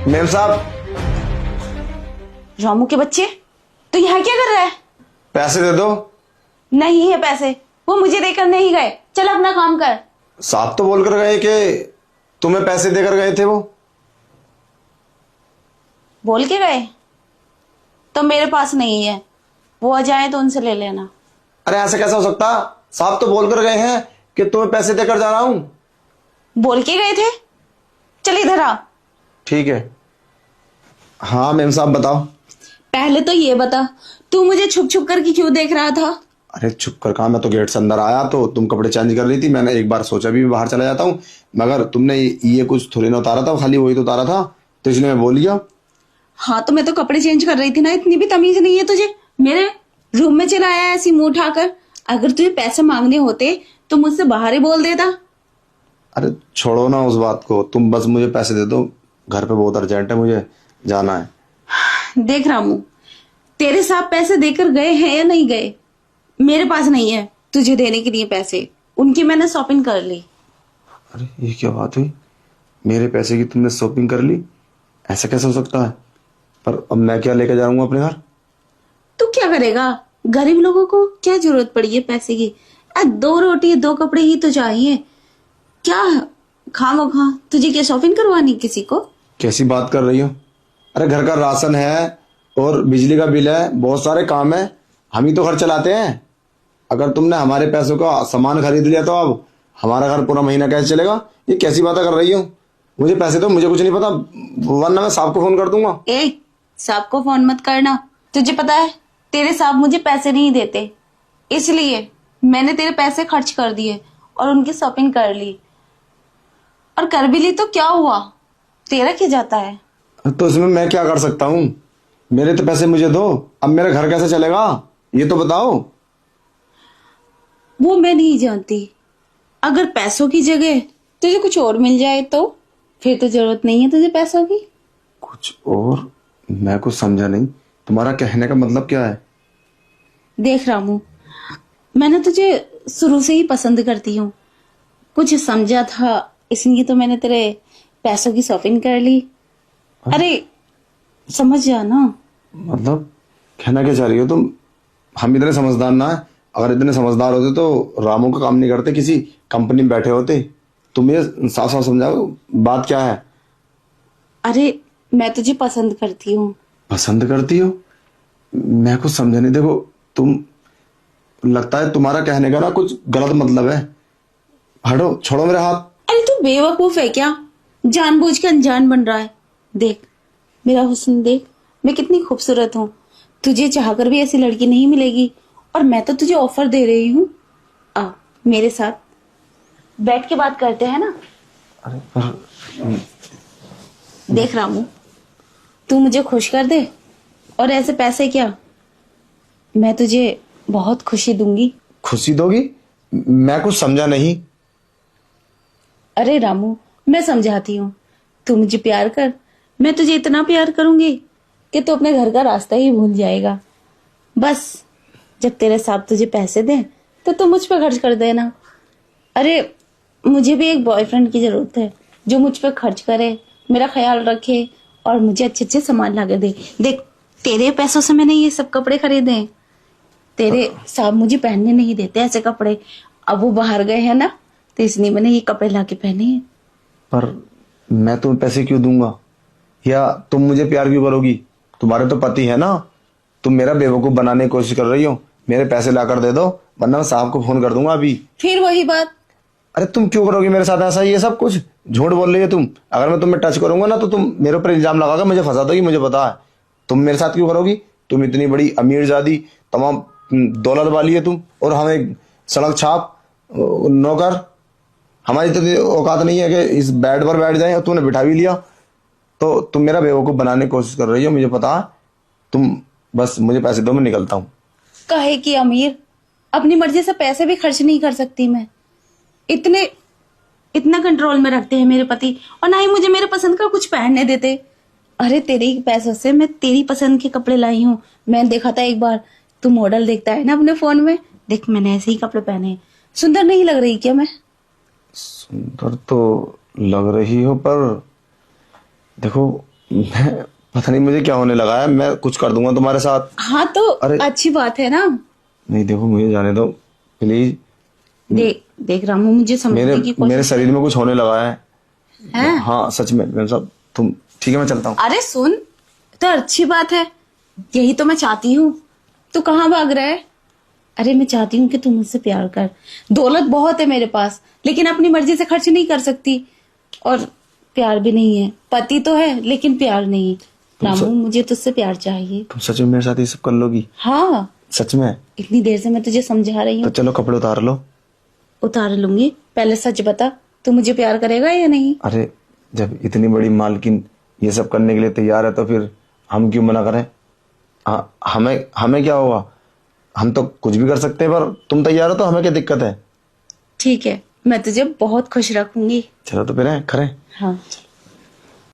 Ma'am साहब। रामू के बच्चे, तो यहाँ क्या कर रहा है? पैसे दे दो। नहीं है पैसे, वो मुझे देकर नहीं गए। चल अपना काम कर। साहब तो बोलकर गए कि तुम्हें पैसे देकर गए थे। वो बोल के गए तो मेरे पास नहीं है, वो आ जाए तो उनसे ले लेना। अरे ऐसे कैसा हो सकता? साहब तो बोलकर गए हैं कि तुम्हें पैसे देकर जा रहा हूं। बोल के गए थे? चल इधर आ। ठीक है। हाँ मेम साहब बताओ। पहले तो ये बता, तू मुझे छुप छुप करके क्यों देख रहा था? अरे चुप कर कहा, मैं तो गेट से अंदर आया तो तुम कपड़े चेंज कर रही थी। मैंने एक बार सोचा भी मैं बाहर चला जाता हूँ, मगर तुमने ये कुछ थोड़ी ना उतारा था, खाली वही तो उतारा था, तो इसलिए मैं बोल गया। हाँ तो मैं तो कपड़े चेंज कर रही थी ना, इतनी भी तमीज नहीं है तुझे? मेरे रूम में चला आया ऐसी मुंह उठाकर। अगर तुझे पैसे मांगने होते तो मुझसे बाहर ही बोल देता। अरे छोड़ो ना उस बात को, तुम बस मुझे पैसे दे दो, घर पे बहुत अर्जेंट है, मुझे जाना है। देख रामू, तेरे साथ पैसे देकर गए हैं या नहीं गए, मेरे पास नहीं है तुझे देने के लिए पैसे। उनकी मैंने शॉपिंग कर ली। अरे ये क्या बात हुई? मेरे पैसे की तुमने शॉपिंग कर ली? ऐसा कैसे हो सकता है? पर अब मैं क्या लेकर जाऊंगा अपने घर? तू क्या करेगा? गरीब लोगों को क्या जरूरत पड़ी है पैसे की? 2 रोटी 2 कपड़े ही तो चाहिए। क्या खामोखा तुझे क्या शॉपिंग करवानी किसी को? कैसी बात कर रही हो? अरे घर का राशन है और बिजली का बिल है, बहुत सारे काम है, हम ही तो घर चलाते हैं। अगर तुमने हमारे पैसों का सामान खरीद लिया तो अब हमारा घर पूरा महीना कैसे चलेगा? ये कैसी बातें कर रही हो? मुझे पैसे दो, मुझे कुछ नहीं पता, वरना मैं साहब को फोन कर दूंगा। साहब को फोन मत करना। तुझे पता है तेरे साहब मुझे पैसे नहीं देते, इसलिए मैंने तेरे पैसे खर्च कर दिए और उनकी शॉपिंग कर ली। और कर भी ली तो क्या हुआ, तेरा क्या जाता है? तो इसमें मैं क्या कर सकता हूँ? मेरे तो पैसे मुझे दो, अब मेरा घर कैसे चलेगा ये तो बताओ। वो मैं नहीं जानती। अगर पैसों की जगह तुझे कुछ और मिल जाए तो फिर तो जरूरत नहीं है तुझे पैसों की। कुछ और? मैं कुछ समझा नहीं, तुम्हारा कहने का मतलब क्या है? देख रामू, मैंने तुझे शुरू से ही पसंद करती हूँ, कुछ समझा था इसलिए तो मैंने तेरे पैसों की शॉपिंग कर ली। अरे समझ जा ना। मतलब कहना क्या चाह रही हो तुम? हम इतने समझदार ना है, अगर इतने समझदार होते तो रामू का काम नहीं करते, किसी कंपनी में बैठे होते। तुम ये साफ साफ समझाओ, बात क्या है? अरे मैं तुझे पसंद करती हूँ। पसंद करती हो? मैं कुछ समझा नहीं। देखो तुम, लगता है तुम्हारा कहने का ना कुछ गलत मतलब है। हटो, छोड़ो मेरे हाथ। अरे तू बेवकूफ है क्या? जानबूझ के अनजान बन रहा है। देख मेरा हुस्न देख, मैं कितनी खूबसूरत हूँ। तुझे चाहकर भी ऐसी लड़की नहीं मिलेगी, और मैं तो तुझे ऑफर दे रही हूँ। आ मेरे साथ बैठ के बात करते हैं ना। अरे पर देख रामू, तू मुझे खुश कर दे, और ऐसे पैसे क्या, मैं तुझे बहुत खुशी दूंगी। खुशी दोगी? मैं कुछ समझा नहीं। अरे रामू, मैं समझाती हूँ, तू मुझे प्यार कर, मैं तुझे इतना प्यार करूंगी कि तू अपने घर का रास्ता ही भूल जाएगा। बस जब तेरे साहब तुझे पैसे दें तो तू मुझ पे खर्च कर देना। अरे मुझे भी एक बॉयफ्रेंड की जरूरत है जो मुझ पे खर्च करे, मेरा ख्याल रखे और मुझे अच्छे अच्छे सामान ला के दे। देख तेरे पैसों से मैंने ये सब कपड़े खरीदे हैं, तेरे साहब मुझे पहनने नहीं देते ऐसे कपड़े। अब वो बाहर गए हैं ना, तो इसलिए मैंने ये कपड़े ला के पहने हैं। पर मैं तुम्हें पैसे क्यों दूंगा, या तुम मुझे प्यार क्यों करोगी? तुम्हारे तो पति है ना। तुम मेरा बेवकूफ बनाने की कोशिश कर रही हो। मेरे पैसे लाकर दे दो, वरना मैं साहब को फोन कर दूंगा अभी। फिर वही बात। अरे तुम क्यों करोगी मेरे साथ ऐसा? ये सब कुछ झूठ बोल रही है तुम। अगर मैं तुम्हें टच करूंगा ना तो तुम मेरे ऊपर इल्जाम लगाकर मुझे फंसा दोगी, मुझे पता है। तुम मेरे साथ क्यों करोगी? तुम इतनी बड़ी अमीर जादी तमाम दौलत वाली है तुम, और हम एक सड़क छाप नौकर। हमारी तो औकात नहीं है कि इस बेड पर बैठ जाए, और तुमने बिठा भी लिया। तो तुम मेरा बेवकूफ बनाने की कोशिश कर रही हो, मुझे पता है। तुम बस मुझे पैसे दो, मैं निकलता हूँ। काहे की अमीर? अपनी मर्जी से पैसे भी खर्च नहीं कर सकती मैं। इतना कंट्रोल में रखते हैं मेरे पति, और ना ही मुझे मेरे पसंद का कुछ पहनने देते। अरे तेरे ही पैसों से मैं तेरी पसंद के कपड़े लाई हूँ। मैंने देखा था एक बार, तू मॉडल देखता है ना अपने फोन में, देख मैंने ऐसे ही कपड़े पहने हैं। सुंदर नहीं लग रही क्या मैं? सुंदर तो लग रही हो, पर देखो मैं पता नहीं मुझे क्या होने लगा है। मैं कुछ कर दूंगा तुम्हारे साथ। हाँ तो अरे अच्छी बात है ना। नहीं, देखो मुझे जाने दो प्लीज। देख देख रामू, मुझे समझने मेरे की मेरे कोशिश शरीर में कुछ होने लगा है। है। हाँ सच में मेरे साथ तुम। ठीक है मैं चलता हूँ। अरे सुन, तो अच्छी बात है, यही तो मैं चाहती हूँ। तू कहाँ भाग रहा है? अरे मैं चाहती हूँ कि तू मुझसे प्यार कर। दौलत बहुत है मेरे पास, लेकिन अपनी मर्जी से खर्च नहीं कर सकती। और प्यार भी नहीं है। पति तो है लेकिन प्यार नहीं। रामू, मुझे तुझसे प्यार चाहिए। तुम सच में मेरे साथ ये सब कर लोगी? हाँ, सच में? इतनी देर से मैं तुझे समझा रही तो हूँ। चलो कपड़े उतार लो। उतार लूंगी, पहले सच बता, तू मुझे प्यार करेगा या नहीं? अरे जब इतनी बड़ी मालकिन ये सब करने के लिए तैयार है तो फिर हम क्यों मना करें? हमें हमें क्या होगा? हम तो कुछ भी कर सकते हैं, पर तुम तैयार हो तो हमें क्या दिक्कत है? ठीक है, मैं तुझे बहुत खुश रखूंगी। चलो तो फिर खरे। हाँ।